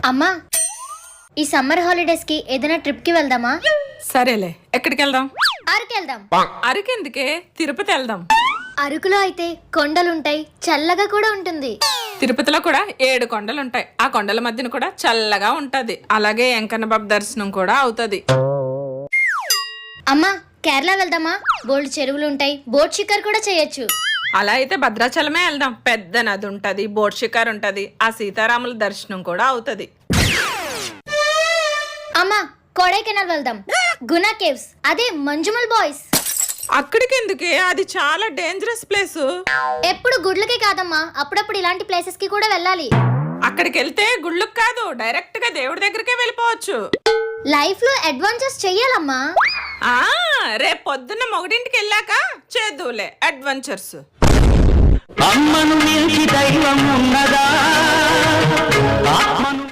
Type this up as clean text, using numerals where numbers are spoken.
అమ్మా, ఈ summer holidays కి ఏదైనా ట్రిప్ కి వెళ్దామా? సరేలే, ఎక్కడికి వెళ్దాం? అరకు వెళ్దాం. అరకెందుకే, తిరుపతి వెళ్దాం. అరకులో అయితే కొండలుంటాయి, చల్లగా కూడా ఉంటుంది. తిరుపతిలో కూడా 7 కొండలుంటాయి. ఆ కొండల మధ్యన కూడా చల్లగా ఉంటది. అలాగే వెంకన్న బాబు దర్శనం కూడా అవుతది. అమ్మా, కేరళ వెళ్దామా? బోల్డ్ చెరువులు ఉంటాయి, బోట్ షికార్ కూడా చేయొచ్చు. అలా అయితే భద్రాచలమే వెళ్దాం. పెద్ద నది ఉంటది, బోట్ షికార్ ఉంటది, ఆ సీతారాముల దర్శనం కూడా అవుతది. అమ్మా, కొడైకెనాల్ వెళ్దాం. గునా కేవ్స్, అదే మంజుమల్ బాయ్స్. అక్కడికి ఎందుకే, అది చాలా డేంజరస్ ప్లేస్. ఎప్పుడు గుడ్లకే కాదమ్మా, అప్పుడప్పుడు ఇలాంటి ప్లేసెస్ కి కూడా వెళ్ళాలి. అక్కడికి వెళ్తే గుళ్ళుకి కాదు, డైరెక్ట్ గా దేవుడి దగ్గరికే వెళ్ళిపోవచ్చు. లైఫ్ లో అడ్వెంచర్స్ చెయ్యాలమ్మా. ఆ రేపు పొద్దున్న మొగడింటికి వెళ్ళాక చేద్దులే అడ్వెంచర్స్. అమ్మను మించి దైవం ఉన్నదా? ఆత్మను